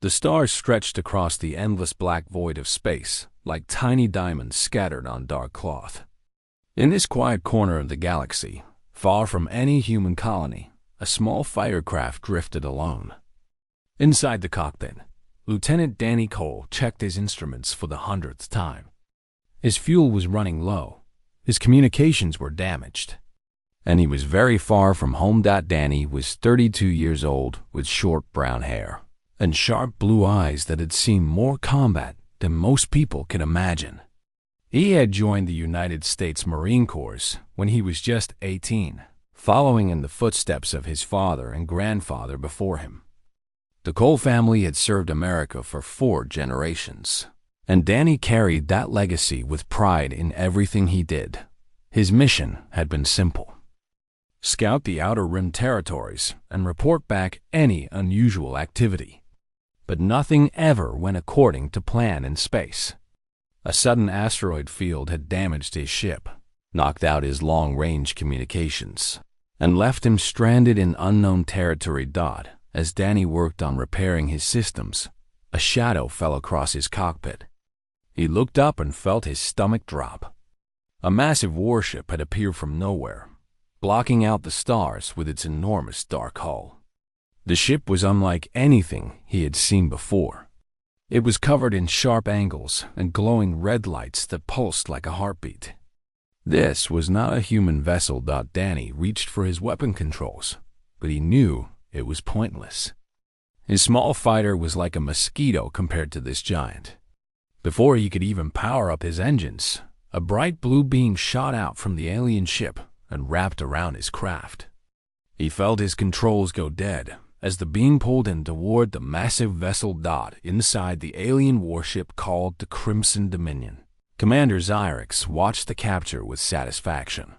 The stars stretched across the endless black void of space, like tiny diamonds scattered on dark cloth. In this quiet corner of the galaxy, far from any human colony, a small firecraft drifted alone. Inside the cockpit, Lieutenant Danny Cole checked his instruments for the 100th time. His fuel was running low, his communications were damaged, and he was very far from home. Danny was 32 years old with short brown hair and sharp blue eyes that had seen more combat than most people could imagine. He had joined the United States Marine Corps when he was just 18, following in the footsteps of his father and grandfather before him. The Cole family had served America for 4 generations, and Danny carried that legacy with pride in everything he did. His mission had been simple: scout the outer rim territories and report back any unusual activity. But nothing ever went according to plan in space. A sudden asteroid field had damaged his ship, knocked out his long-range communications, and left him stranded in unknown territory. As Danny worked on repairing his systems, a shadow fell across his cockpit. He looked up and felt his stomach drop. A massive warship had appeared from nowhere, blocking out the stars with its enormous dark hull. The ship was unlike anything he had seen before. It was covered in sharp angles and glowing red lights that pulsed like a heartbeat. This was not a human vessel. Danny reached for his weapon controls, but he knew it was pointless. His small fighter was like a mosquito compared to this giant. Before he could even power up his engines, a bright blue beam shot out from the alien ship and wrapped around his craft. He felt his controls go dead as the beam pulled him toward the massive vessel. Inside the alien warship called the Crimson Dominion, Commander Xyrex watched the capture with satisfaction.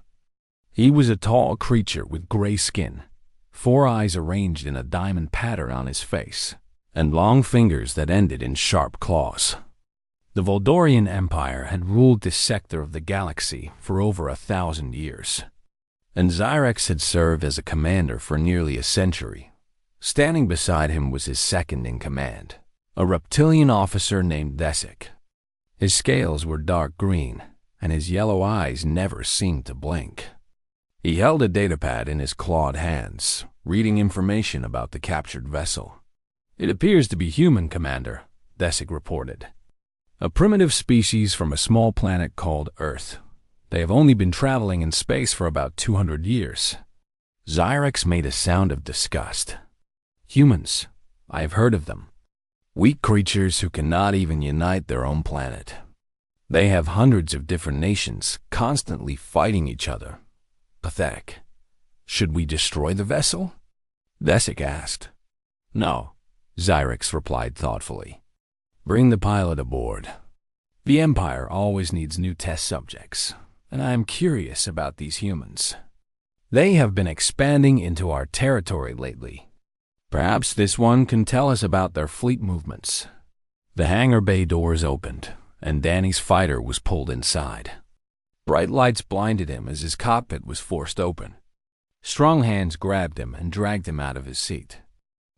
He was a tall creature with gray skin, 4 eyes arranged in a diamond pattern on his face, and long fingers that ended in sharp claws. The Voldorian Empire had ruled this sector of the galaxy for over 1,000 years, and Xyrex had served as a commander for nearly a century. Standing beside him was his second-in-command, a reptilian officer named Desik. His scales were dark green, and his yellow eyes never seemed to blink. He held a datapad in his clawed hands, reading information about the captured vessel. "It appears to be human, Commander," Desik reported. "A primitive species from a small planet called Earth. They have only been traveling in space for about 200 years. Xyrex made a sound of disgust. "Humans, I have heard of them. Weak creatures who cannot even unite their own planet. They have hundreds of different nations constantly fighting each other. Pathetic. Should we destroy the vessel?" Desik asked. "No," Xyrex replied thoughtfully. "Bring the pilot aboard. The Empire always needs new test subjects, and I am curious about these humans. They have been expanding into our territory lately. Perhaps this one can tell us about their fleet movements." The hangar bay doors opened, and Danny's fighter was pulled inside. Bright lights blinded him as his cockpit was forced open. Strong hands grabbed him and dragged him out of his seat.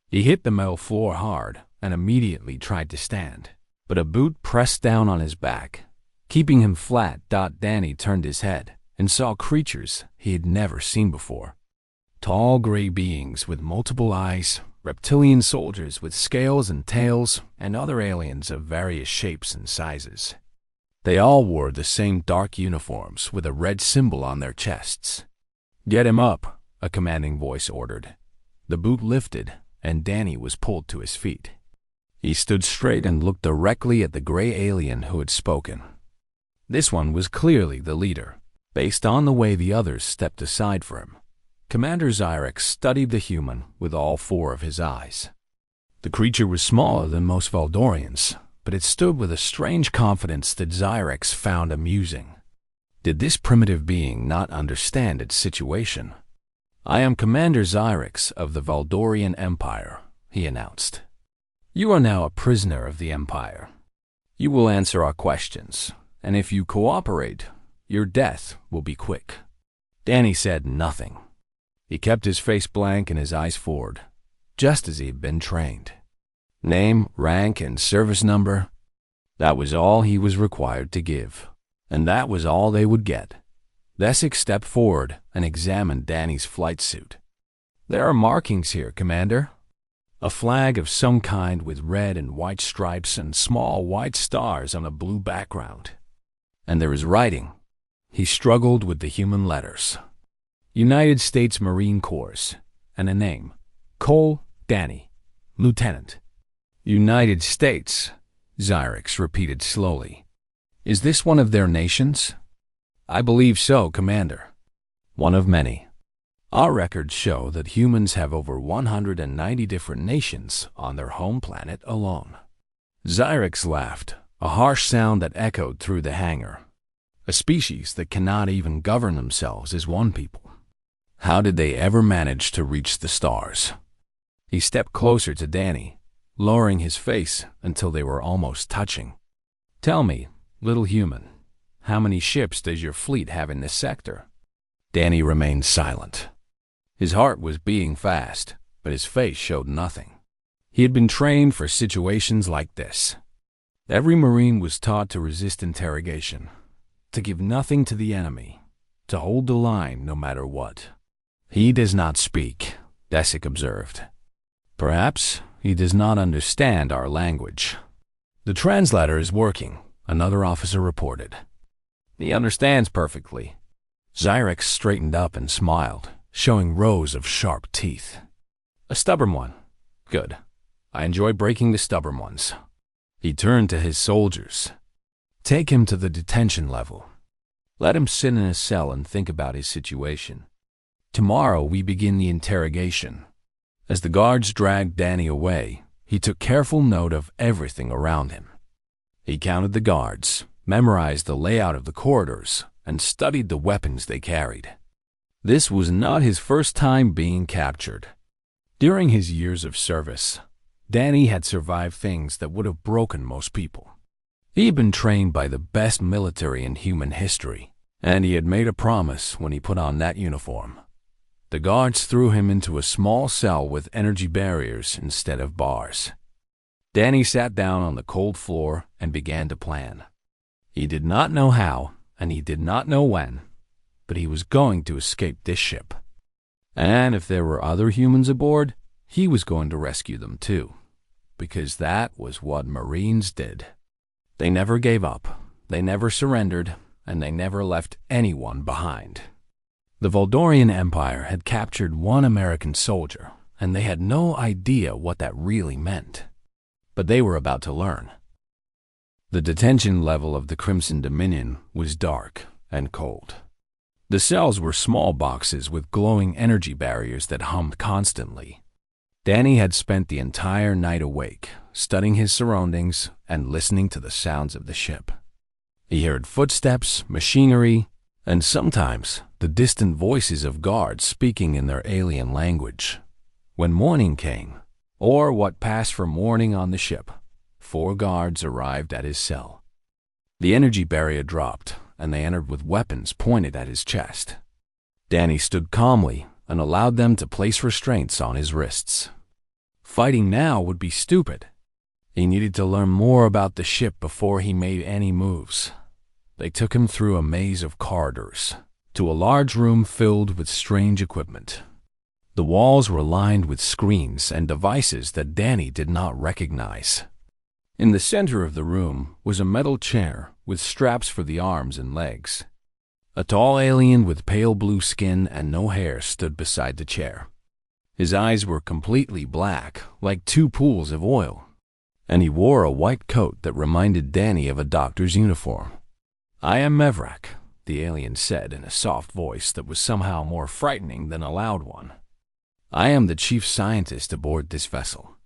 He hit the metal floor hard and immediately tried to stand, but a boot pressed down on his back, keeping him flat. Danny turned his head and saw creatures he had never seen before. Tall gray beings with multiple eyes, reptilian soldiers with scales and tails, and other aliens of various shapes and sizes. They all wore the same dark uniforms with a red symbol on their chests. "Get him up," a commanding voice ordered. The boot lifted, and Danny was pulled to his feet. He stood straight and looked directly at the gray alien who had spoken. This one was clearly the leader, based on the way the others stepped aside for him. Commander Xyrex studied the human with all 4 of his eyes. The creature was smaller than most Voldorians, but it stood with a strange confidence that Xyrex found amusing. Did this primitive being not understand its situation? "I am Commander Xyrex of the Voldorian Empire," he announced. "You are now a prisoner of the Empire. You will answer our questions, and if you cooperate, your death will be quick." Danny said nothing. He kept his face blank and his eyes forward, just as he had been trained. Name, rank, and service number. That was all he was required to give, and that was all they would get. Desic stepped forward and examined Danny's flight suit. There are markings here, Commander. A flag of some kind with red and white stripes and small white stars on a blue background. And there is writing. He struggled with the human letters. United States Marine Corps, and a name. Cole Danny, Lieutenant. United States, Xyrix repeated slowly. Is this one of their nations? I believe so, Commander. One of many. Our records show that humans have over 190 different nations on their home planet alone. Xyrix laughed, a harsh sound that echoed through the hangar. A species that cannot even govern themselves as one people. How did they ever manage to reach the stars? He stepped closer to Danny, lowering his face until they were almost touching. Tell me, little human, how many ships does your fleet have in this sector? Danny remained silent. His heart was beating fast, but his face showed nothing. He had been trained for situations like this. Every Marine was taught to resist interrogation, to give nothing to the enemy, to hold the line no matter what. He does not speak, Desic observed. Perhaps he does not understand our language. The translator is working, another officer reported. He understands perfectly. Xyrix straightened up and smiled, showing rows of sharp teeth. A stubborn one. Good. I enjoy breaking the stubborn ones. He turned to his soldiers. Take him to the detention level. Let him sit in a cell and think about his situation. Tomorrow we begin the interrogation. As the guards dragged Danny away, he took careful note of everything around him. He counted the guards, memorized the layout of the corridors, and studied the weapons they carried. This was not his first time being captured. During his years of service, Danny had survived things that would have broken most people. He had been trained by the best military in human history, and he had made a promise when he put on that uniform. The guards threw him into a small cell with energy barriers instead of bars. Danny sat down on the cold floor and began to plan. He did not know how, and he did not know when, but he was going to escape this ship. And if there were other humans aboard, he was going to rescue them too, because that was what Marines did. They never gave up, they never surrendered, and they never left anyone behind. The Voldorian Empire had captured one American soldier, and they had no idea what that really meant. But they were about to learn. The detention level of the Crimson Dominion was dark and cold. The cells were small boxes with glowing energy barriers that hummed constantly. Danny had spent the entire night awake, studying his surroundings and listening to the sounds of the ship. He heard footsteps, machinery, and sometimes the distant voices of guards speaking in their alien language. When morning came, or what passed for morning on the ship, 4 guards arrived at his cell. The energy barrier dropped, and they entered with weapons pointed at his chest. Danny stood calmly and allowed them to place restraints on his wrists. Fighting now would be stupid. He needed to learn more about the ship before he made any moves. They took him through a maze of corridors, to a large room filled with strange equipment. The walls were lined with screens and devices that Danny did not recognize. In the center of the room was a metal chair with straps for the arms and legs. A tall alien with pale blue skin and no hair stood beside the chair. His eyes were completely black, like 2 pools of oil, and he wore a white coat that reminded Danny of a doctor's uniform. I am Mevrak, the alien said in a soft voice that was somehow more frightening than a loud one. I am the chief scientist aboard this vessel.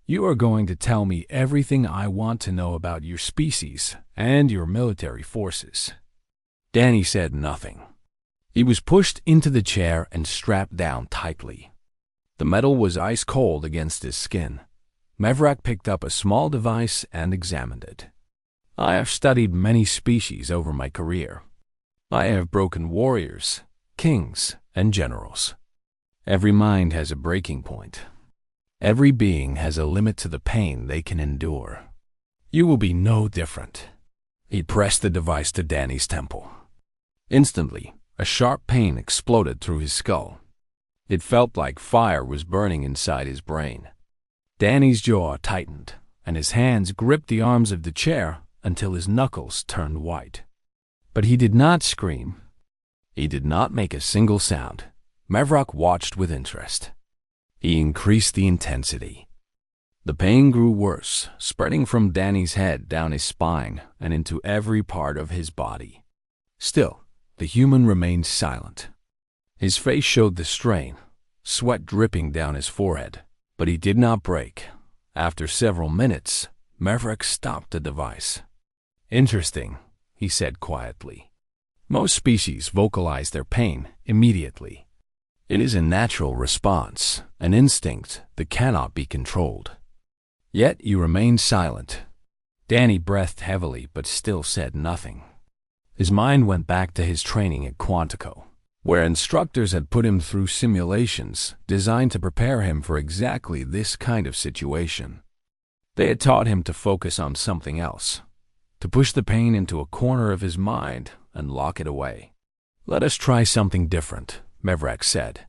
You are going to tell me everything I want to know about your species and your military forces. Danny said nothing. He was pushed into the chair and strapped down tightly. The metal was ice cold against his skin. Mevrak picked up a small device and examined it. I have studied many species over my career. I have broken warriors, kings, and generals. Every mind has a breaking point. Every being has a limit to the pain they can endure. You will be no different. He pressed the device to Danny's temple. Instantly, a sharp pain exploded through his skull. It felt like fire was burning inside his brain. Danny's jaw tightened, and his hands gripped the arms of the chair until his knuckles turned white. But he did not scream. He did not make a single sound. Maverick watched with interest. He increased the intensity. The pain grew worse, spreading from Danny's head down his spine and into every part of his body. Still, the human remained silent. His face showed the strain, sweat dripping down his forehead, but he did not break. After several minutes, Maverick stopped the device. "Interesting," he said quietly. "Most species vocalize their pain immediately. It is a natural response, an instinct that cannot be controlled. Yet you remained silent." Danny breathed heavily but still said nothing. His mind went back to his training at Quantico, where instructors had put him through simulations designed to prepare him for exactly this kind of situation. They had taught him to focus on something else, to push the pain into a corner of his mind and lock it away. "Let us try something different," Maverick said.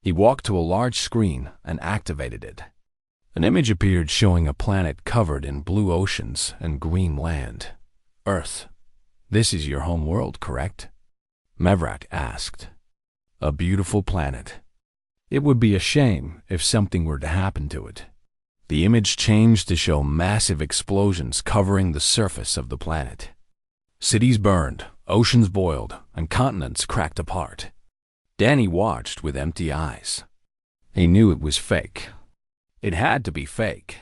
He walked to a large screen and activated it. An image appeared showing a planet covered in blue oceans and green land. "Earth, this is your home world, correct?" Maverick asked. "A beautiful planet. It would be a shame if something were to happen to it." The image changed to show massive explosions covering the surface of the planet. Cities burned, oceans boiled, and continents cracked apart. Danny watched with empty eyes. He knew it was fake. It had to be fake.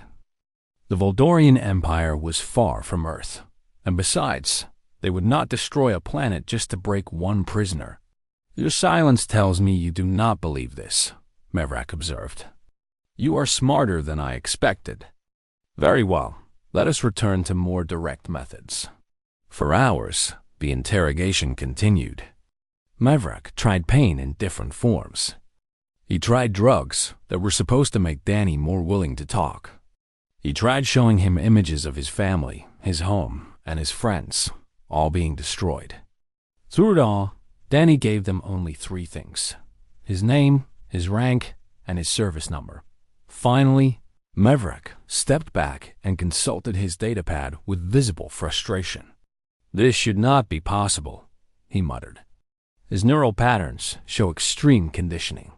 The Voldorian Empire was far from Earth, and besides, they would not destroy a planet just to break one prisoner. "Your silence tells me you do not believe this," Maverick observed. "You are smarter than I expected. Very well, let us return to more direct methods." For hours, the interrogation continued. Maverick tried pain in different forms. He tried drugs that were supposed to make Danny more willing to talk. He tried showing him images of his family, his home, and his friends, all being destroyed. Through it all, Danny gave them only three things: his name, his rank, and his service number. Finally, Maverick stepped back and consulted his datapad with visible frustration. "This should not be possible," he muttered. "His neural patterns show extreme conditioning.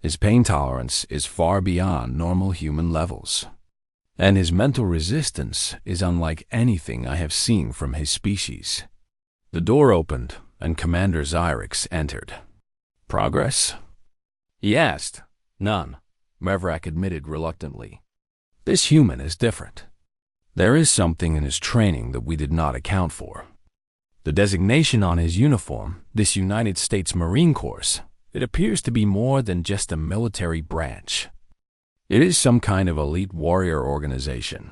His pain tolerance is far beyond normal human levels. And his mental resistance is unlike anything I have seen from his species." The door opened, and Commander Xyrix entered. "Progress?" he asked. "None," Maverick admitted reluctantly. "This human is different. There is something in his training that we did not account for. The designation on his uniform, this United States Marine Corps, it appears to be more than just a military branch. It is some kind of elite warrior organization."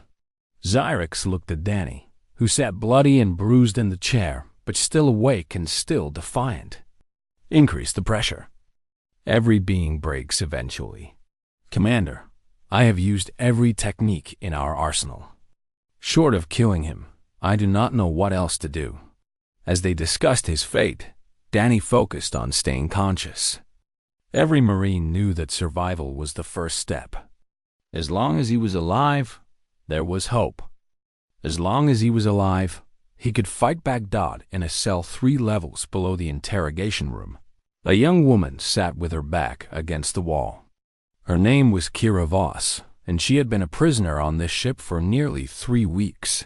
Xyrix looked at Danny, who sat bloody and bruised in the chair, but still awake and still defiant. "Increase the pressure. Every being breaks eventually. Commander, I have used every technique in our arsenal. Short of killing him, I do not know what else to do." As they discussed his fate, Danny focused on staying conscious. Every Marine knew that survival was the first step. As long as he was alive, there was hope. As long as he was alive, he could fight back Dodd in a cell 3 levels below the interrogation room. A young woman sat with her back against the wall. Her name was Kira Voss, and she had been a prisoner on this ship for nearly 3 weeks.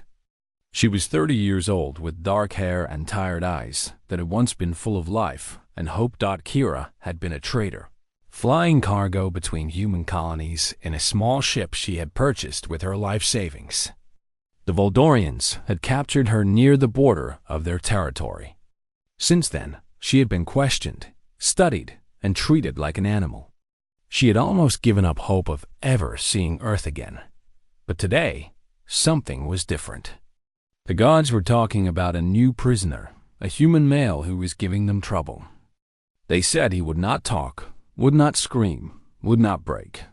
She was 30 years old with dark hair and tired eyes that had once been full of life and hoped Kira had been a traitor, flying cargo between human colonies in a small ship she had purchased with her life savings. The Voldorians had captured her near the border of their territory. Since then, she had been questioned, studied, and treated like an animal. She had almost given up hope of ever seeing Earth again. But today, something was different. The gods were talking about a new prisoner, a human male who was giving them trouble. They said he would not talk, would not scream, would not break.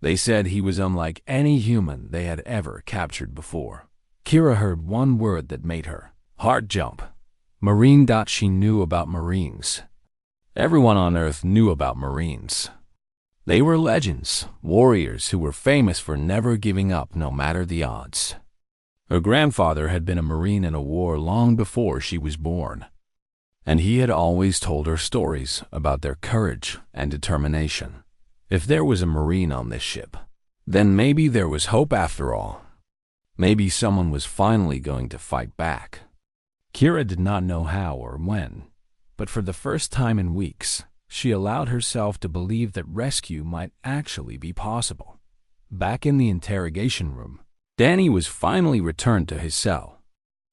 They said he was unlike any human they had ever captured before. Kira heard one word that made her heart jump. Marine. She knew about Marines. Everyone on Earth knew about Marines. They were legends, warriors who were famous for never giving up no matter the odds. Her grandfather had been a Marine in a war long before she was born, and he had always told her stories about their courage and determination. If there was a Marine on this ship, then maybe there was hope after all. Maybe someone was finally going to fight back. Kira did not know how or when, but for the first time in weeks, she allowed herself to believe that rescue might actually be possible. Back in the interrogation room, Danny was finally returned to his cell.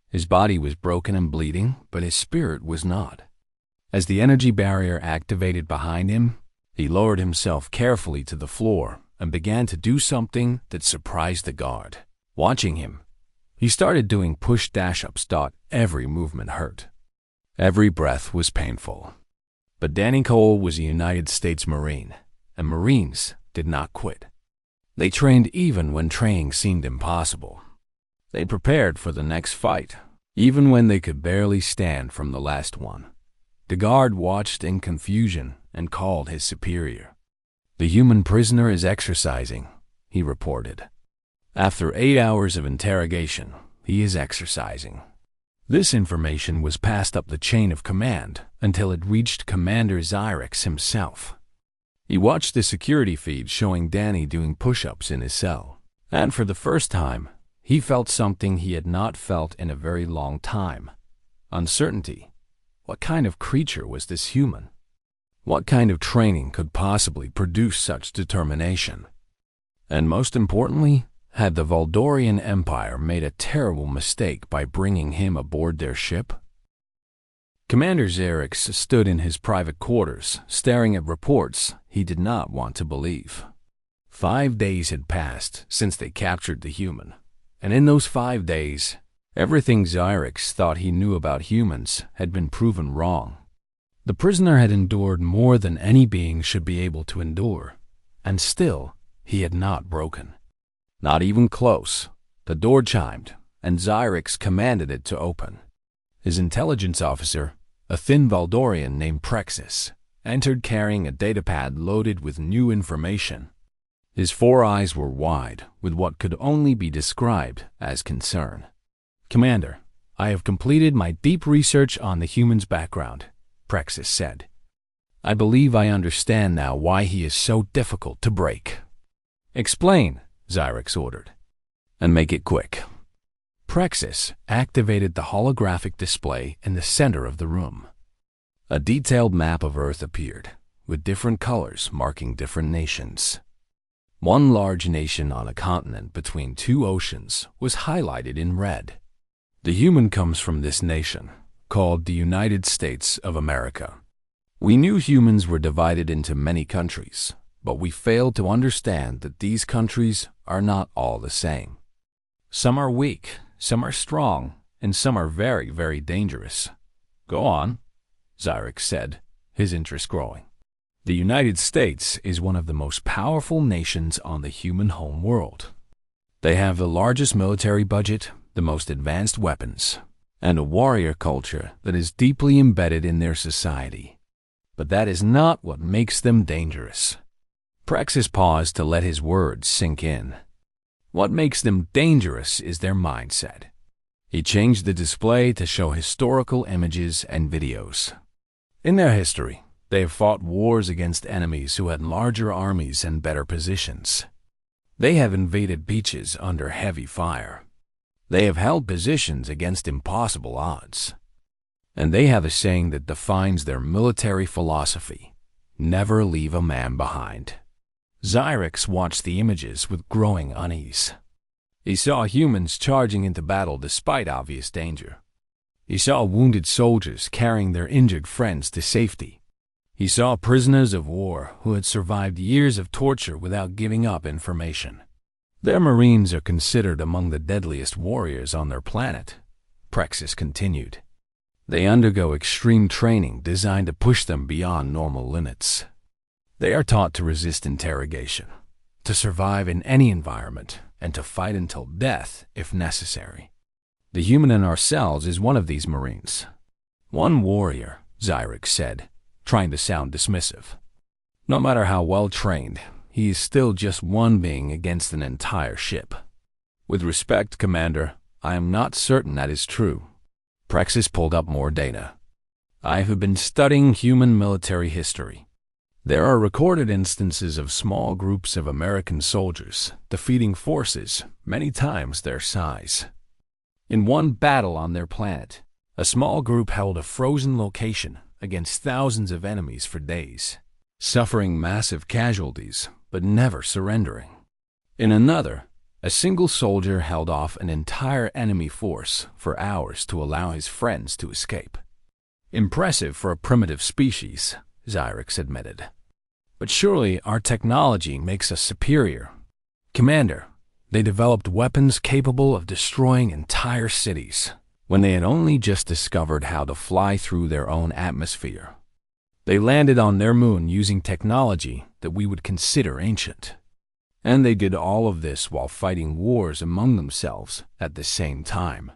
His body was broken and bleeding, but his spirit was not. As the energy barrier activated behind him, he lowered himself carefully to the floor and began to do something that surprised the guard. Watching him, he started doing push-dash-ups. Every movement hurt. Every breath was painful. But Danny Cole was a United States Marine, and Marines did not quit. They trained even when training seemed impossible. They prepared for the next fight, even when they could barely stand from the last one. The guard watched in confusion and called his superior. "The human prisoner is exercising," he reported. "After 8 hours of interrogation, he is exercising." This information was passed up the chain of command until it reached Commander Xyrix himself. He watched the security feed showing Danny doing push-ups in his cell, and for the first time, he felt something he had not felt in a very long time: uncertainty. What kind of creature was this human? What kind of training could possibly produce such determination? And most importantly, had the Valdorian Empire made a terrible mistake by bringing him aboard their ship? Commander Xerix stood in his private quarters, staring at reports he did not want to believe. 5 days had passed since they captured the human, and in those 5 days, everything Xerix thought he knew about humans had been proven wrong. The prisoner had endured more than any being should be able to endure, and still he had not broken. Not even close. The door chimed, and Xyrix commanded it to open. His intelligence officer, a thin Valdorian named Prexis, entered carrying a datapad loaded with new information. His 4 eyes were wide, with what could only be described as concern. "Commander, I have completed my deep research on the human's background," Prexis said. "I believe I understand now why he is so difficult to break." "Explain," Xyrix ordered, "and make it quick." Prexis activated the holographic display in the center of the room. A detailed map of Earth appeared, with different colors marking different nations. One large nation on a continent between 2 oceans was highlighted in red. The human comes from this nation, called the United States of America. We knew humans were divided into many countries, but we failed to understand that these countries are not all the same. Some are weak, some are strong, and some are very, very dangerous. "Go on," Xyrix said, his interest growing. "The United States is one of the most powerful nations on the human home world. They have the largest military budget, the most advanced weapons, and a warrior culture that is deeply embedded in their society. But that is not what makes them dangerous." Prexis paused to let his words sink in. "What makes them dangerous is their mindset." He changed the display to show historical images and videos. In their history, they have fought wars against enemies who had larger armies and better positions. They have invaded beaches under heavy fire. They have held positions against impossible odds. And they have a saying that defines their military philosophy: never leave a man behind. Xyrix watched the images with growing unease. He saw humans charging into battle despite obvious danger. He saw wounded soldiers carrying their injured friends to safety. He saw prisoners of war who had survived years of torture without giving up information. Their Marines are considered among the deadliest warriors on their planet, Prexis continued. They undergo extreme training designed to push them beyond normal limits. They are taught to resist interrogation, to survive in any environment and to fight until death if necessary. The human in our cells is one of these Marines. One warrior, Xyrix said, trying to sound dismissive. No matter how well trained, he is still just one being against an entire ship. With respect, Commander, I am not certain that is true. Praxis pulled up more data. I have been studying human military history. There are recorded instances of small groups of American soldiers defeating forces many times their size. In one battle on their planet, a small group held a frozen location against thousands of enemies for days, suffering massive casualties but never surrendering. In another, a single soldier held off an entire enemy force for hours to allow his friends to escape. Impressive for a primitive species, Xyrix admitted. But surely our technology makes us superior. Commander, they developed weapons capable of destroying entire cities when they had only just discovered how to fly through their own atmosphere. They landed on their moon using technology that we would consider ancient. And they did all of this while fighting wars among themselves at the same time.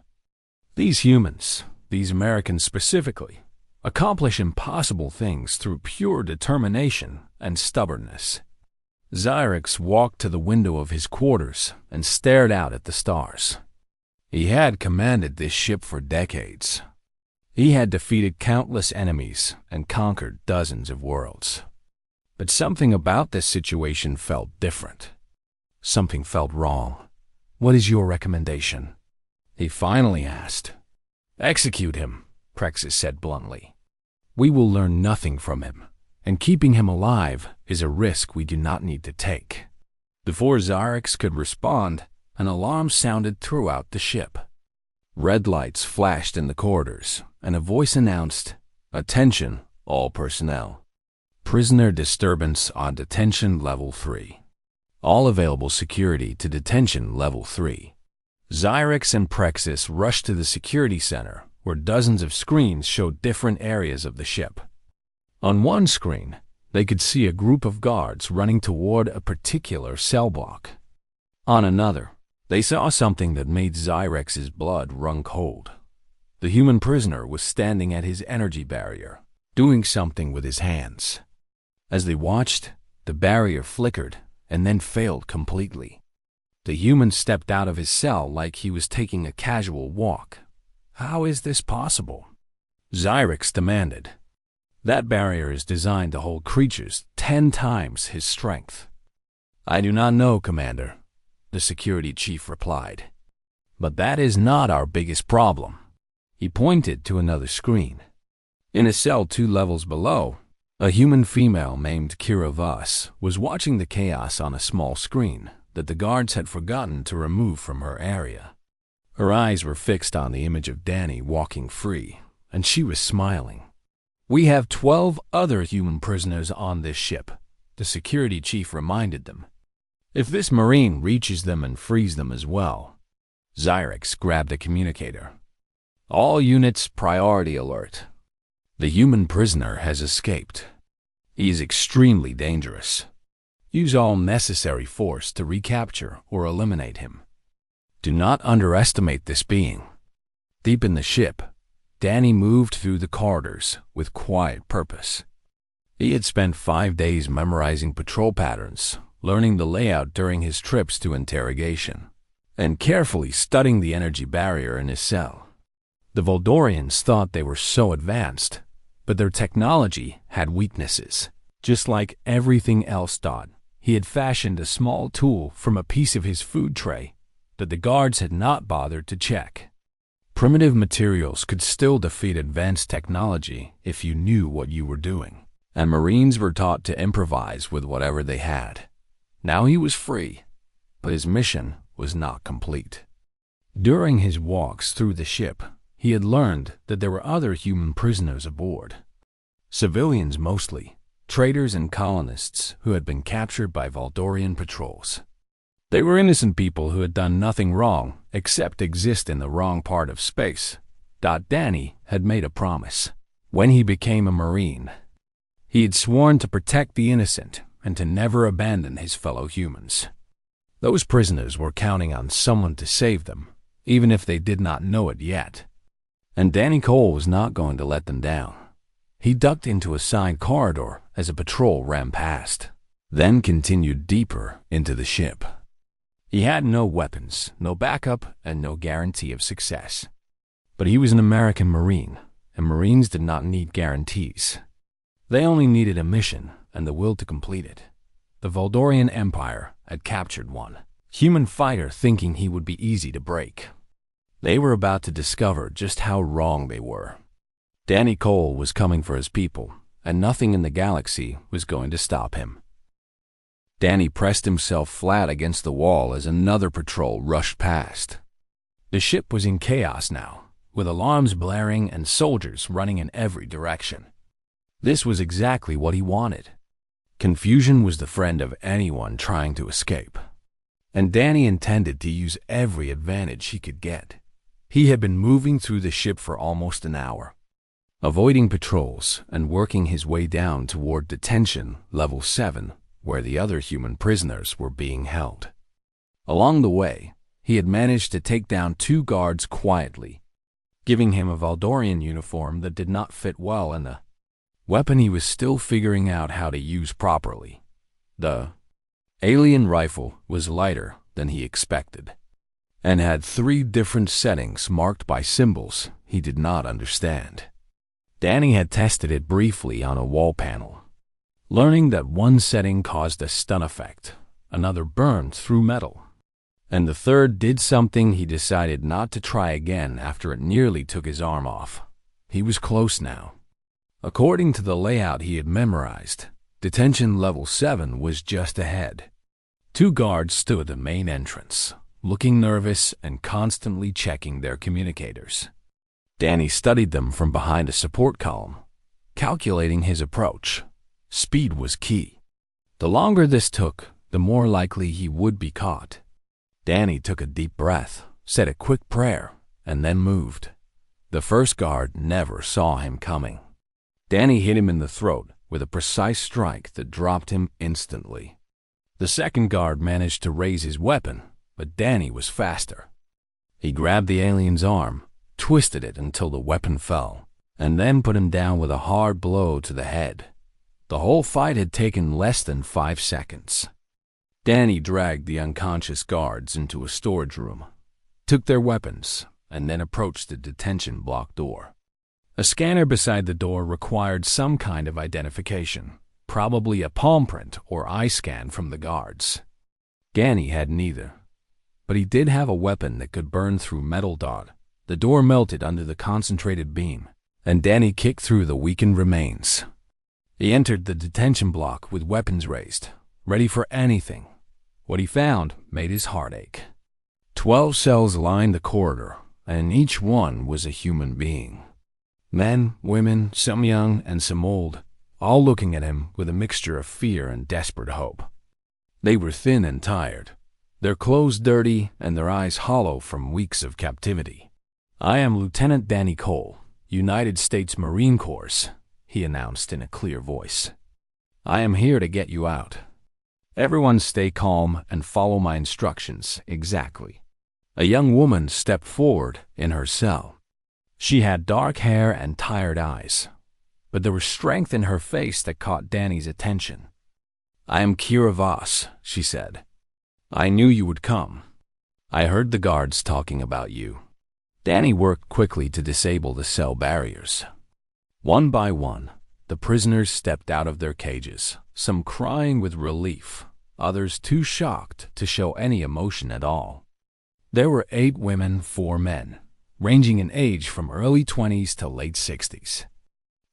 These humans, these Americans specifically, accomplish impossible things through pure determination and stubbornness. Xyrix walked to the window of his quarters and stared out at the stars. He had commanded this ship for decades. He had defeated countless enemies and conquered dozens of worlds. But something about this situation felt different. Something felt wrong. What is your recommendation? He finally asked. Execute him, Praxis said bluntly. We will learn nothing from him, and keeping him alive is a risk we do not need to take. Before Xyrix could respond, an alarm sounded throughout the ship. Red lights flashed in the corridors, and a voice announced, Attention, all personnel. Prisoner disturbance on Detention Level 3. All available security to Detention Level 3. Xyrix and Praxis rushed to the security center, where dozens of screens showed different areas of the ship. On one screen, they could see a group of guards running toward a particular cell block. On another, they saw something that made Xyrix's blood run cold. The human prisoner was standing at his energy barrier, doing something with his hands. As they watched, the barrier flickered and then failed completely. The human stepped out of his cell like he was taking a casual walk. How is this possible? Xyrix demanded. That barrier is designed to hold creatures 10 times his strength. I do not know, Commander, the security chief replied. But that is not our biggest problem. He pointed to another screen. In a cell 2 levels below, a human female named Kira Voss was watching the chaos on a small screen that the guards had forgotten to remove from her area. Her eyes were fixed on the image of Danny walking free, and she was smiling. We have 12 other human prisoners on this ship, the security chief reminded them. If this Marine reaches them and frees them as well. Xyrix grabbed a communicator. All units, priority alert. The human prisoner has escaped. He is extremely dangerous. Use all necessary force to recapture or eliminate him. Do not underestimate this being. Deep in the ship, Danny moved through the corridors with quiet purpose. He had spent 5 days memorizing patrol patterns, learning the layout during his trips to interrogation, and carefully studying the energy barrier in his cell. The Voldorians thought they were so advanced, but their technology had weaknesses. Just like everything else thought, he had fashioned a small tool from a piece of his food tray that the guards had not bothered to check. Primitive materials could still defeat advanced technology if you knew what you were doing, and Marines were taught to improvise with whatever they had. Now he was free, but his mission was not complete. During his walks through the ship, he had learned that there were other human prisoners aboard. Civilians mostly, traders and colonists who had been captured by Voldorian patrols. They were innocent people who had done nothing wrong except exist in the wrong part of space. Danny had made a promise. When he became a Marine, he had sworn to protect the innocent and to never abandon his fellow humans. Those prisoners were counting on someone to save them, even if they did not know it yet. And Danny Cole was not going to let them down. He ducked into a side corridor as a patrol ran past, then continued deeper into the ship. He had no weapons, no backup, and no guarantee of success. But he was an American Marine, and Marines did not need guarantees. They only needed a mission and the will to complete it. The Voldorian Empire had captured one human fighter thinking he would be easy to break. They were about to discover just how wrong they were. Danny Cole was coming for his people, and nothing in the galaxy was going to stop him. Danny pressed himself flat against the wall as another patrol rushed past. The ship was in chaos now, with alarms blaring and soldiers running in every direction. This was exactly what he wanted. Confusion was the friend of anyone trying to escape. And Danny intended to use every advantage he could get. He had been moving through the ship for almost an hour, avoiding patrols and working his way down toward detention level 7, where the other human prisoners were being held. Along the way, he had managed to take down 2 guards quietly, giving him a Voldorian uniform that did not fit well and a weapon he was still figuring out how to use properly. The alien rifle was lighter than he expected, and had 3 different settings marked by symbols he did not understand. Danny had tested it briefly on a wall panel, learning that one setting caused a stun effect, another burned through metal, and the third did something he decided not to try again after it nearly took his arm off. He was close now. According to the layout he had memorized, detention level 7 was just ahead. 2 guards stood at the main entrance, looking nervous and constantly checking their communicators. Danny studied them from behind a support column, calculating his approach. Speed was key. The longer this took, the more likely he would be caught. Danny took a deep breath, said a quick prayer, and then moved. The first guard never saw him coming. Danny hit him in the throat with a precise strike that dropped him instantly. The second guard managed to raise his weapon, but Danny was faster. He grabbed the alien's arm, twisted it until the weapon fell, and then put him down with a hard blow to the head. The whole fight had taken less than 5 seconds. Danny dragged the unconscious guards into a storage room, took their weapons, and then approached the detention block door. A scanner beside the door required some kind of identification, probably a palm print or eye scan from the guards. Danny had neither, but he did have a weapon that could burn through metal. The door melted under the concentrated beam, and Danny kicked through the weakened remains. He entered the detention block with weapons raised, ready for anything. What he found made his heart ache. 12 cells lined the corridor, and each one was a human being. Men, women, some young and some old, all looking at him with a mixture of fear and desperate hope. They were thin and tired, their clothes dirty and their eyes hollow from weeks of captivity. "I am Lieutenant Danny Cole, United States Marine Corps," he announced in a clear voice. "I am here to get you out. Everyone stay calm and follow my instructions exactly." A young woman stepped forward in her cell. She had dark hair and tired eyes, but there was strength in her face that caught Danny's attention. "I am Kira Voss," she said. "I knew you would come. I heard the guards talking about you." Danny worked quickly to disable the cell barriers. One by one, the prisoners stepped out of their cages, some crying with relief, others too shocked to show any emotion at all. There were 8 women, 4 men, ranging in age from early 20s to late 60s.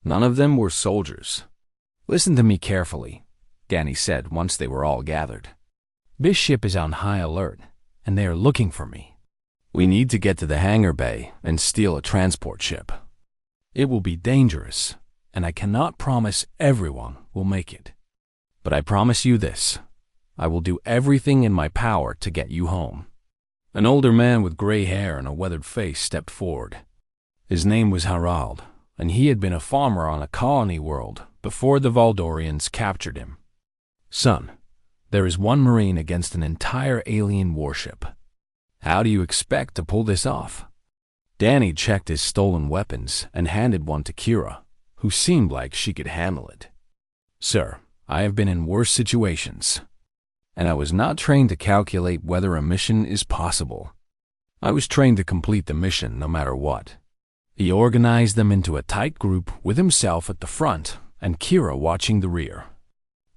None of them were soldiers. "Listen to me carefully," Danny said once they were all gathered. "This ship is on high alert, and they are looking for me. We need to get to the hangar bay and steal a transport ship. It will be dangerous, and I cannot promise everyone will make it. But I promise you this, I will do everything in my power to get you home." An older man with gray hair and a weathered face stepped forward. His name was Harald, and he had been a farmer on a colony world before the Voldorians captured him. "Son, there is one Marine against an entire alien warship. How do you expect to pull this off?" Danny checked his stolen weapons and handed one to Kira, who seemed like she could handle it. "Sir, I have been in worse situations, and I was not trained to calculate whether a mission is possible. I was trained to complete the mission no matter what." He organized them into a tight group with himself at the front and Kira watching the rear.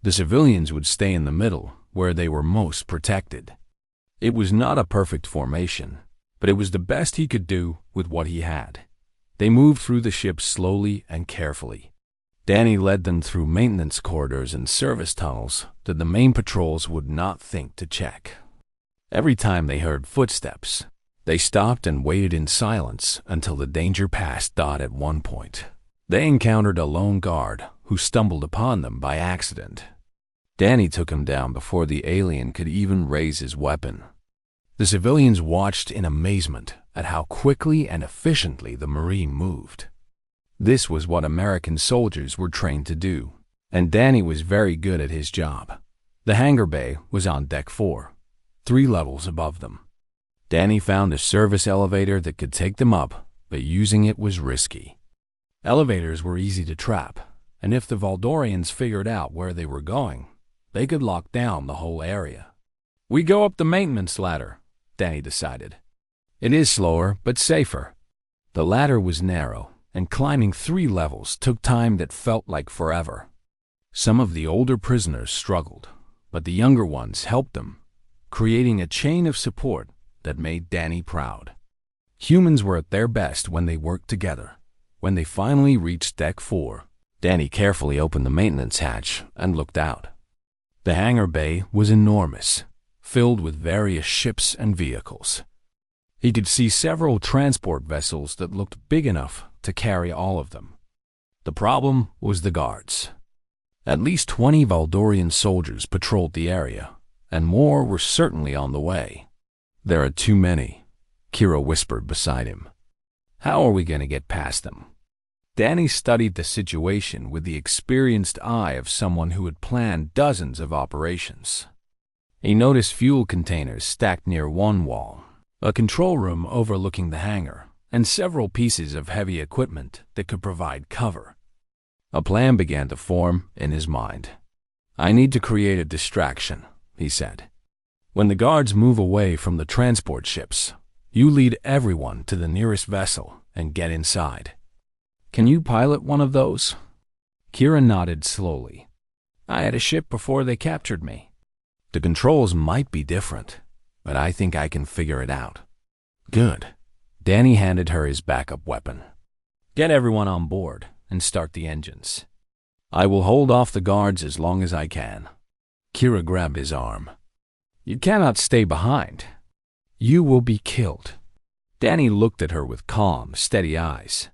The civilians would stay in the middle, where they were most protected. It was not a perfect formation, but it was the best he could do with what he had. They moved through the ship slowly and carefully. Danny led them through maintenance corridors and service tunnels that the main patrols would not think to check. Every time they heard footsteps, they stopped and waited in silence until the danger passed. At one point, they encountered a lone guard who stumbled upon them by accident. Danny took him down before the alien could even raise his weapon. The civilians watched in amazement at how quickly and efficiently the Marine moved. This was what American soldiers were trained to do, and Danny was very good at his job. The hangar bay was on deck 4, 3 levels above them. Danny found a service elevator that could take them up, but using it was risky. Elevators were easy to trap, and if the Voldorians figured out where they were going, they could lock down the whole area. "We go up the maintenance ladder," Danny decided. "It is slower, but safer." The ladder was narrow, and climbing 3 levels took time that felt like forever. Some of the older prisoners struggled, but the younger ones helped them, creating a chain of support that made Danny proud. Humans were at their best when they worked together. When they finally reached deck 4, Danny carefully opened the maintenance hatch and looked out. The hangar bay was enormous, filled with various ships and vehicles. He could see several transport vessels that looked big enough to carry all of them. The problem was the guards. At least 20 Voldorian soldiers patrolled the area, and more were certainly on the way. "There are too many," Kira whispered beside him. "How are we going to get past them?" Danny studied the situation with the experienced eye of someone who had planned dozens of operations. He noticed fuel containers stacked near one wall, a control room overlooking the hangar, and several pieces of heavy equipment that could provide cover. A plan began to form in his mind. "I need to create a distraction," he said. "When the guards move away from the transport ships, you lead everyone to the nearest vessel and get inside. Can you pilot one of those?" Kira nodded slowly. "I had a ship before they captured me." "The controls might be different, but I think I can figure it out." "Good." Danny handed her his backup weapon. "Get everyone on board and start the engines. I will hold off the guards as long as I can." Kira grabbed his arm. "You cannot stay behind. You will be killed." Danny looked at her with calm, steady eyes.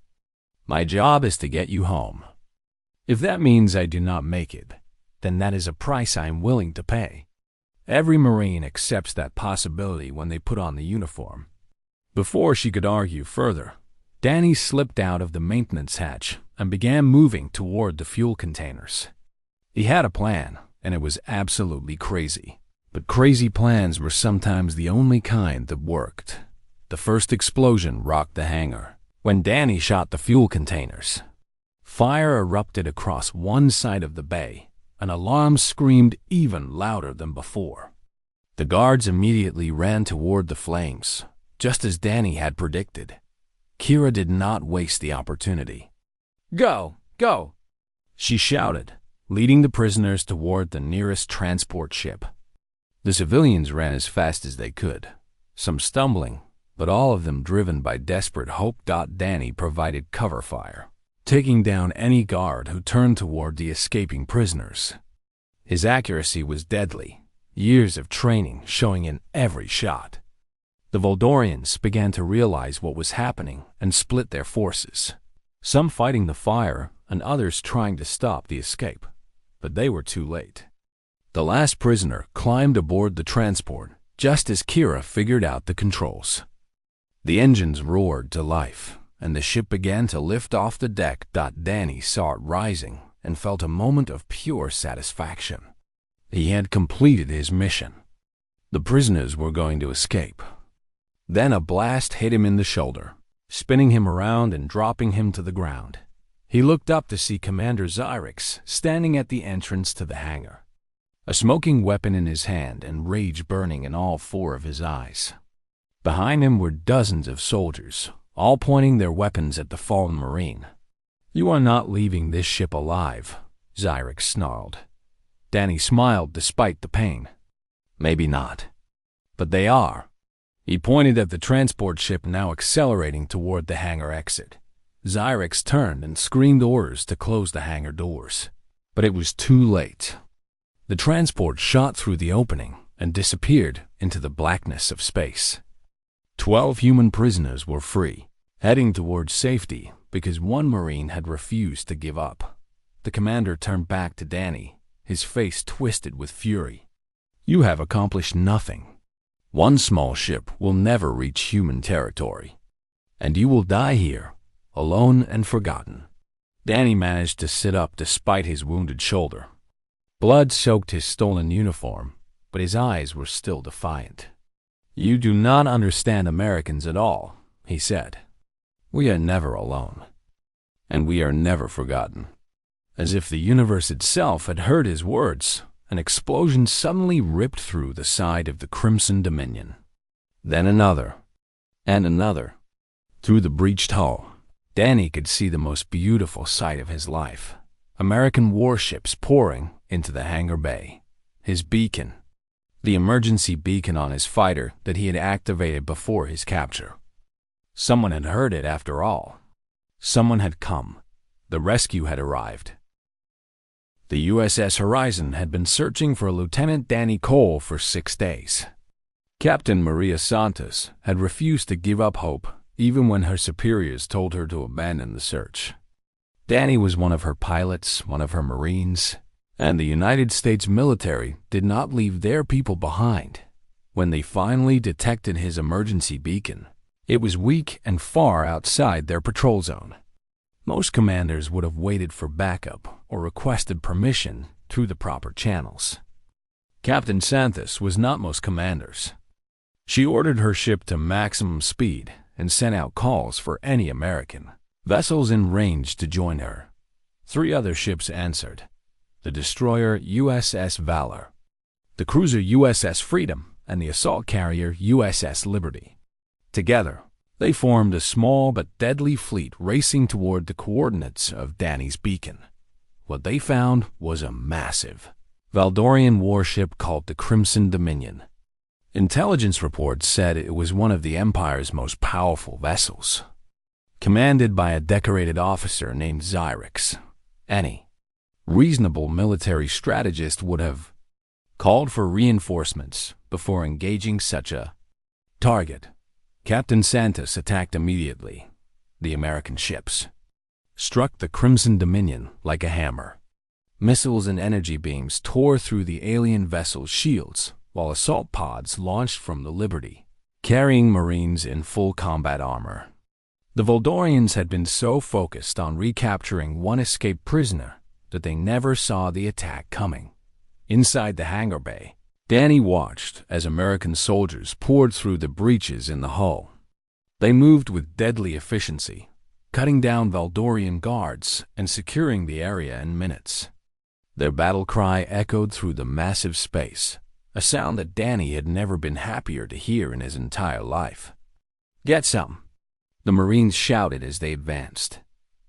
"My job is to get you home. If that means I do not make it, then that is a price I am willing to pay." Every Marine accepts that possibility when they put on the uniform. Before she could argue further, Danny slipped out of the maintenance hatch and began moving toward the fuel containers. He had a plan, and it was absolutely crazy. But crazy plans were sometimes the only kind that worked. The first explosion rocked the hangar when Danny shot the fuel containers. Fire erupted across one side of the bay. An alarm screamed even louder than before. The guards immediately ran toward the flames, just as Danny had predicted. Kira did not waste the opportunity. "Go! Go!" she shouted, leading the prisoners toward the nearest transport ship. The civilians ran as fast as they could, some stumbling, but all of them driven by desperate hope. Danny provided cover fire, taking down any guard who turned toward the escaping prisoners. His accuracy was deadly, years of training showing in every shot. The Voldorians began to realize what was happening and split their forces, some fighting the fire and others trying to stop the escape, but they were too late. The last prisoner climbed aboard the transport just as Kira figured out the controls. The engines roared to life, and the ship began to lift off the deck. Danny saw it rising and felt a moment of pure satisfaction. He had completed his mission. The prisoners were going to escape. Then a blast hit him in the shoulder, spinning him around and dropping him to the ground. He looked up to see Commander Xyrix standing at the entrance to the hangar, a smoking weapon in his hand and rage burning in all four of his eyes. Behind him were dozens of soldiers, all pointing their weapons at the fallen Marine. "You are not leaving this ship alive," Xyrix snarled. Danny smiled despite the pain. "Maybe not. But they are." He pointed at the transport ship now accelerating toward the hangar exit. Xyrix turned and screamed orders to close the hangar doors. But it was too late. The transport shot through the opening and disappeared into the blackness of space. 12 human prisoners were free, heading towards safety because one Marine had refused to give up. The commander turned back to Danny, his face twisted with fury. "You have accomplished nothing. One small ship will never reach human territory, and you will die here, alone and forgotten." Danny managed to sit up despite his wounded shoulder. Blood soaked his stolen uniform, but his eyes were still defiant. "You do not understand Americans at all," he said. "We are never alone, and we are never forgotten." As if the universe itself had heard his words, an explosion suddenly ripped through the side of the Crimson Dominion. Then another, and another. Through the breached hull, Danny could see the most beautiful sight of his life: American warships pouring into the hangar bay. His beacon, the emergency beacon on his fighter that he had activated before his capture. Someone had heard it after all. Someone had come. The rescue had arrived. The USS Horizon had been searching for Lieutenant Danny Cole for 6 days. Captain Maria Santos had refused to give up hope even when her superiors told her to abandon the search. Danny was one of her pilots, one of her Marines, and the United States military did not leave their people behind. When they finally detected his emergency beacon, it was weak and far outside their patrol zone. Most commanders would have waited for backup or requested permission through the proper channels. Captain Santos was not most commanders. She ordered her ship to maximum speed and sent out calls for any American vessels in range to join her. 3 other ships answered: the destroyer USS Valor, the cruiser USS Freedom, and the assault carrier USS Liberty. Together, they formed a small but deadly fleet racing toward the coordinates of Danny's beacon. What they found was a massive Valdorian warship called the Crimson Dominion. Intelligence reports said it was one of the Empire's most powerful vessels, commanded by a decorated officer named Xyrix. Any reasonable military strategist would have called for reinforcements before engaging such a target. Captain Santos attacked immediately. The American ships struck the Crimson Dominion like a hammer. Missiles and energy beams tore through the alien vessel's shields, while assault pods launched from the Liberty, carrying Marines in full combat armor. The Voldorians had been so focused on recapturing one escaped prisoner that they never saw the attack coming. Inside the hangar bay, Danny watched as American soldiers poured through the breaches in the hull. They moved with deadly efficiency, cutting down Valdorian guards and securing the area in minutes. Their battle cry echoed through the massive space, a sound that Danny had never been happier to hear in his entire life. "Get some!" the Marines shouted as they advanced.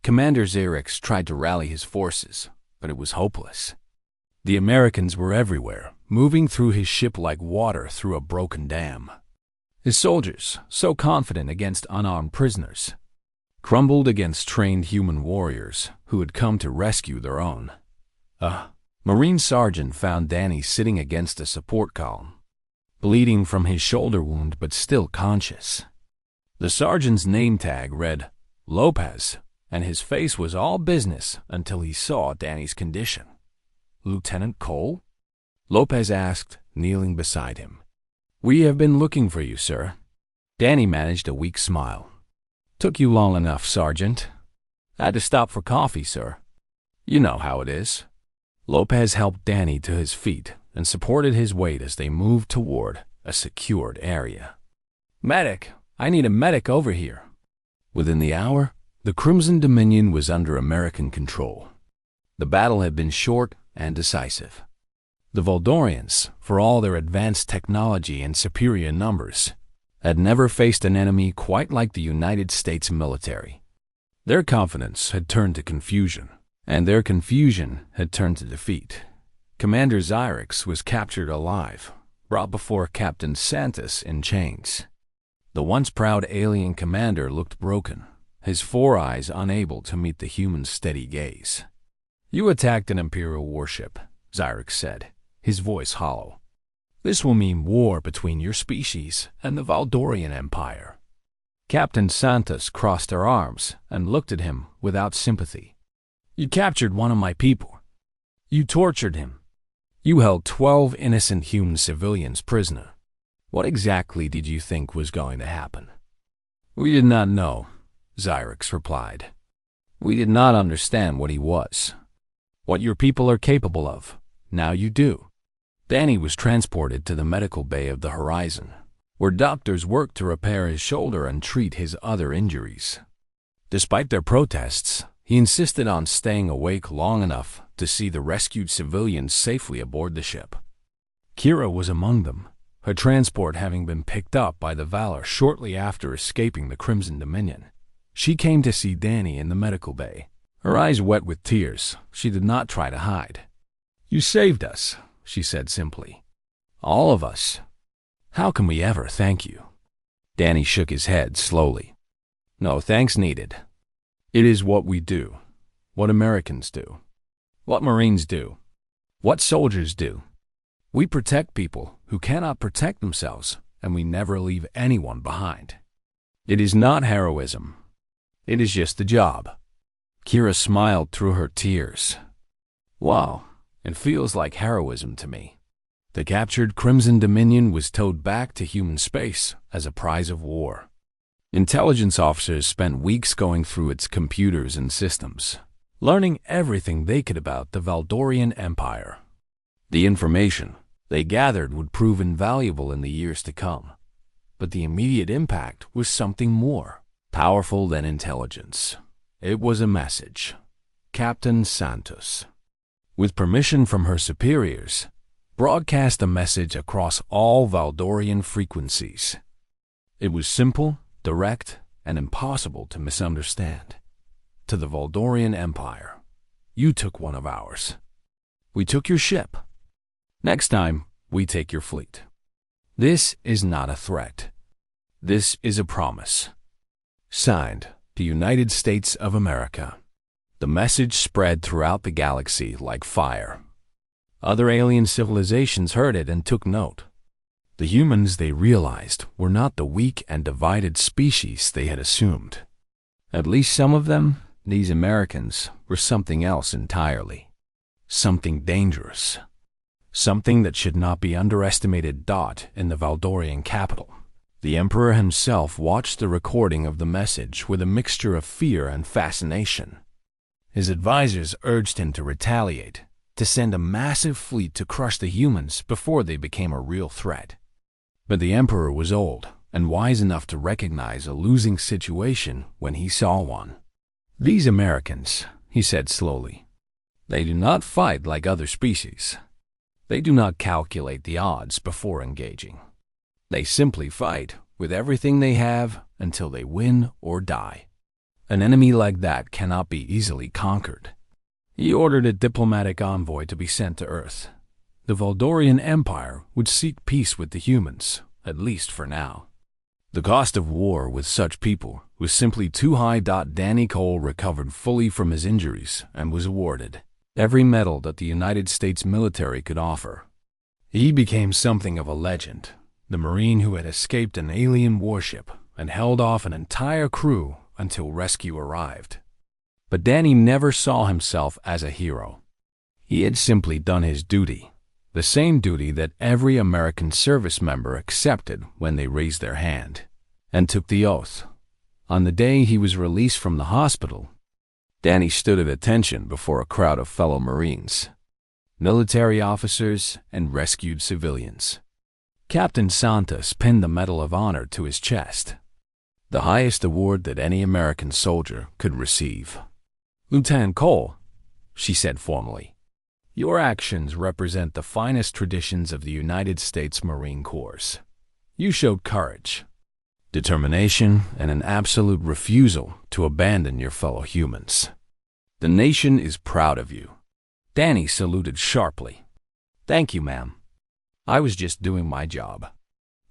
Commander Xyrix tried to rally his forces, but it was hopeless. The Americans were everywhere, moving through his ship like water through a broken dam. His soldiers, so confident against unarmed prisoners, crumbled against trained human warriors who had come to rescue their own. A Marine sergeant found Danny sitting against a support column, bleeding from his shoulder wound but still conscious. The sergeant's name tag read Lopez, and his face was all business until he saw Danny's condition. "Lieutenant Cole?" Lopez asked, kneeling beside him. "We have been looking for you, sir." Danny managed a weak smile. "Took you long enough, Sergeant." "Had to stop for coffee, sir. You know how it is." Lopez helped Danny to his feet and supported his weight as they moved toward a secured area. "Medic! I need a medic over here!" Within the hour, the Crimson Dominion was under American control. The battle had been short and decisive. The Voldorians, for all their advanced technology and superior numbers, had never faced an enemy quite like the United States military. Their confidence had turned to confusion, and their confusion had turned to defeat. Commander Xyrix was captured alive, brought before Captain Santos in chains. The once proud alien commander looked broken, his four eyes unable to meet the human's steady gaze. "You attacked an Imperial warship," Xyrix said, his voice hollow. "This will mean war between your species and the Valdorian Empire." Captain Santos crossed her arms and looked at him without sympathy. "You captured one of my people. You tortured him. You held 12 innocent human civilians prisoner. What exactly did you think was going to happen?" "We did not know," Xyrix replied. "We did not understand what he was. What your people are capable of, now you do." Danny was transported to the medical bay of the Horizon, where doctors worked to repair his shoulder and treat his other injuries. Despite their protests, he insisted on staying awake long enough to see the rescued civilians safely aboard the ship. Kira was among them, her transport having been picked up by the Valor shortly after escaping the Crimson Dominion. She came to see Danny in the medical bay. Her eyes wet with tears, she did not try to hide. "You saved us," she said simply. "All of us. How can we ever thank you?" Danny shook his head slowly. "No thanks needed. It is what we do, what Americans do, what Marines do, what soldiers do. We protect people who cannot protect themselves, and we never leave anyone behind. It is not heroism. It is just the job." Kira smiled through her tears. "Wow, it feels like heroism to me." The captured Crimson Dominion was towed back to human space as a prize of war. Intelligence officers spent weeks going through its computers and systems, learning everything they could about the Valdorian Empire. The information they gathered would prove invaluable in the years to come, but the immediate impact was something more powerful than intelligence. It was a message. Captain Santos, with permission from her superiors, broadcast a message across all Valdorian frequencies. It was simple, direct, and impossible to misunderstand. To the Valdorian Empire, you took one of ours. We took your ship. Next time, we take your fleet. This is not a threat. This is a promise. Signed, the United States of America. The message spread throughout the galaxy like fire. Other alien civilizations heard it and took note. The humans, they realized, were not the weak and divided species they had assumed. At least some of them, these Americans, were something else entirely. Something dangerous. Something that should not be underestimated. In the Valdorian capital, the Emperor himself watched the recording of the message with a mixture of fear and fascination. His advisors urged him to retaliate, to send a massive fleet to crush the humans before they became a real threat. But the Emperor was old and wise enough to recognize a losing situation when he saw one. "These Americans," he said slowly, "they do not fight like other species. They do not calculate the odds before engaging. They simply fight with everything they have until they win or die. An enemy like that cannot be easily conquered." He ordered a diplomatic envoy to be sent to Earth. The Valdorian Empire would seek peace with the humans, at least for now. The cost of war with such people was simply too high. Danny Cole recovered fully from his injuries and was awarded every medal that the United States military could offer. He became something of a legend, the Marine who had escaped an alien warship and held off an entire crew until rescue arrived. But Danny never saw himself as a hero. He had simply done his duty, the same duty that every American service member accepted when they raised their hand and took the oath. On the day he was released from the hospital, Danny stood at attention before a crowd of fellow Marines. military officers, and rescued civilians. Captain Santos pinned the Medal of Honor to his chest, the highest award that any American soldier could receive. "Lieutenant Cole," she said formally, "your actions represent the finest traditions of the United States Marine Corps. You showed courage, determination, and an absolute refusal to abandon your fellow humans. The nation is proud of you." Danny saluted sharply. "Thank you, ma'am. I was just doing my job."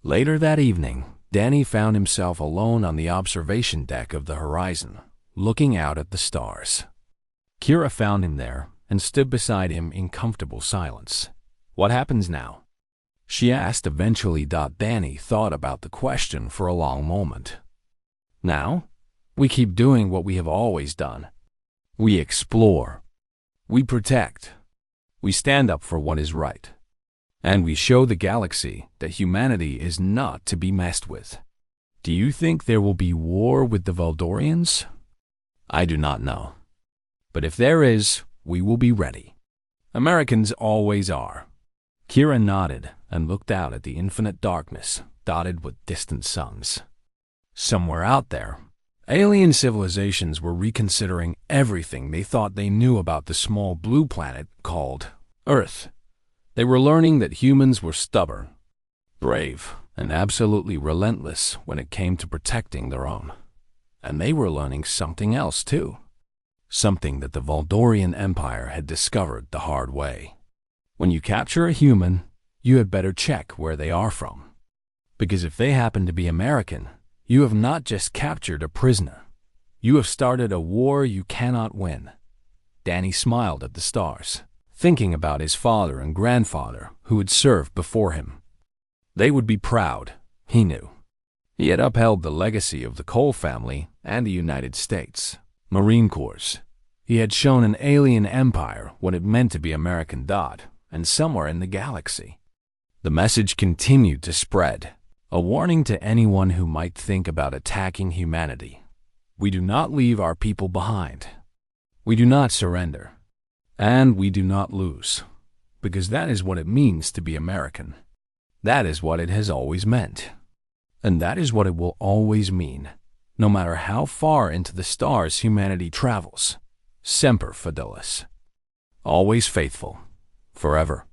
Later that evening, Danny found himself alone on the observation deck of the horizon, looking out at the stars. Kira found him there and stood beside him in comfortable silence. "What happens now?" she asked eventually. Danny thought about the question for a long moment. "Now, we keep doing what we have always done. We explore. We protect. We stand up for what is right. And we show the galaxy that humanity is not to be messed with." "Do you think there will be war with the Voldorians?" "I do not know. But if there is, we will be ready. Americans always are." Kira nodded and looked out at the infinite darkness dotted with distant suns. Somewhere out there, alien civilizations were reconsidering everything they thought they knew about the small blue planet called Earth. They were learning that humans were stubborn, brave, and absolutely relentless when it came to protecting their own. And they were learning something else too. Something that the Voldorian Empire had discovered the hard way. When you capture a human, you had better check where they are from. Because if they happen to be American, you have not just captured a prisoner. You have started a war you cannot win. Danny smiled at the stars, thinking about his father and grandfather who had served before him. They would be proud, he knew. He had upheld the legacy of the Cole family and the United States Marine Corps. He had shown an alien empire what it meant to be American. And somewhere in the galaxy, the message continued to spread, a warning to anyone who might think about attacking humanity. We do not leave our people behind. We do not surrender. And we do not lose, because that is what it means to be American. That is what it has always meant. And that is what it will always mean, no matter how far into the stars humanity travels. Semper Fidelis. Always faithful. Forever.